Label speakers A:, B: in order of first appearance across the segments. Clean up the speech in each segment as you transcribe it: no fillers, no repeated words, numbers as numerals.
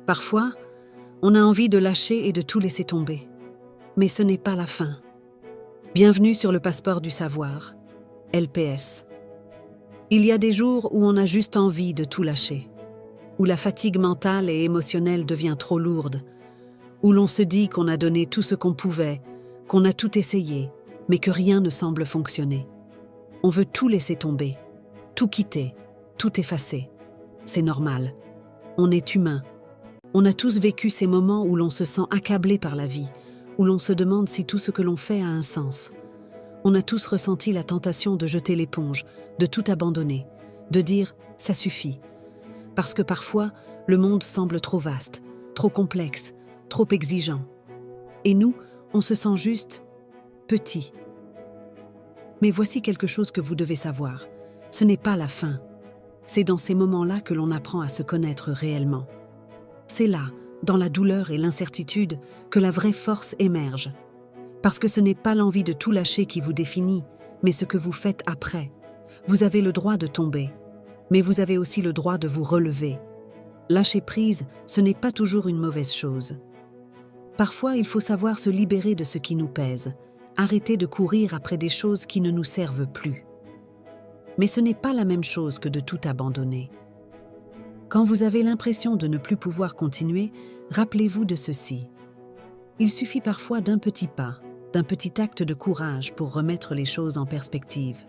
A: Parfois, on a envie de lâcher et de tout laisser tomber. Mais ce n'est pas la fin. Bienvenue sur le passeport du savoir, LPS. Il y a des jours où on a juste envie de tout lâcher, où la fatigue mentale et émotionnelle devient trop lourde, où l'on se dit qu'on a donné tout ce qu'on pouvait, qu'on a tout essayé, mais que rien ne semble fonctionner. On veut tout laisser tomber, tout quitter, tout effacer. C'est normal. On est humain. On a tous vécu ces moments où l'on se sent accablé par la vie, où l'on se demande si tout ce que l'on fait a un sens. On a tous ressenti la tentation de jeter l'éponge, de tout abandonner, de dire « ça suffit ». Parce que parfois, le monde semble trop vaste, trop complexe, trop exigeant. Et nous, on se sent juste petit. Mais voici quelque chose que vous devez savoir. Ce n'est pas la fin. C'est dans ces moments-là que l'on apprend à se connaître réellement. C'est là, dans la douleur et l'incertitude, que la vraie force émerge. Parce que ce n'est pas l'envie de tout lâcher qui vous définit, mais ce que vous faites après. Vous avez le droit de tomber, mais vous avez aussi le droit de vous relever. Lâcher prise, ce n'est pas toujours une mauvaise chose. Parfois, il faut savoir se libérer de ce qui nous pèse, arrêter de courir après des choses qui ne nous servent plus. Mais ce n'est pas la même chose que de tout abandonner. Quand vous avez l'impression de ne plus pouvoir continuer, rappelez-vous de ceci. Il suffit parfois d'un petit pas, d'un petit acte de courage pour remettre les choses en perspective.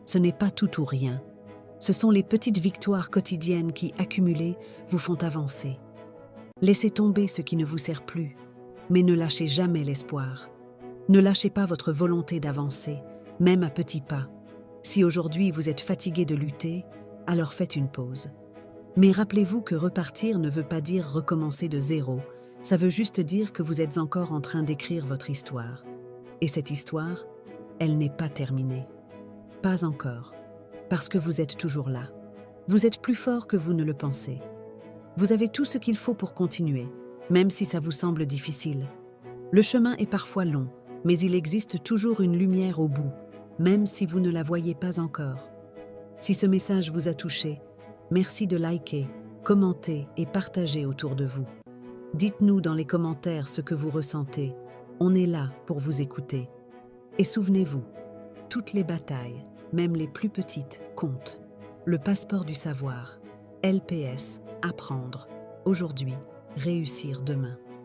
A: Ce n'est pas tout ou rien. Ce sont les petites victoires quotidiennes qui, accumulées, vous font avancer. Laissez tomber ce qui ne vous sert plus, mais ne lâchez jamais l'espoir. Ne lâchez pas votre volonté d'avancer, même à petits pas. Si aujourd'hui vous êtes fatigué de lutter, alors faites une pause. Mais rappelez-vous que repartir ne veut pas dire recommencer de zéro. Ça veut juste dire que vous êtes encore en train d'écrire votre histoire. Et cette histoire, elle n'est pas terminée. Pas encore. Parce que vous êtes toujours là. Vous êtes plus fort que vous ne le pensez. Vous avez tout ce qu'il faut pour continuer, même si ça vous semble difficile. Le chemin est parfois long, mais il existe toujours une lumière au bout, même si vous ne la voyez pas encore. Si ce message vous a touché, merci de liker, commenter et partager autour de vous. Dites-nous dans les commentaires ce que vous ressentez. On est là pour vous écouter. Et souvenez-vous, toutes les batailles, même les plus petites, comptent. Le passeport du savoir, LPS, apprendre aujourd'hui, réussir demain.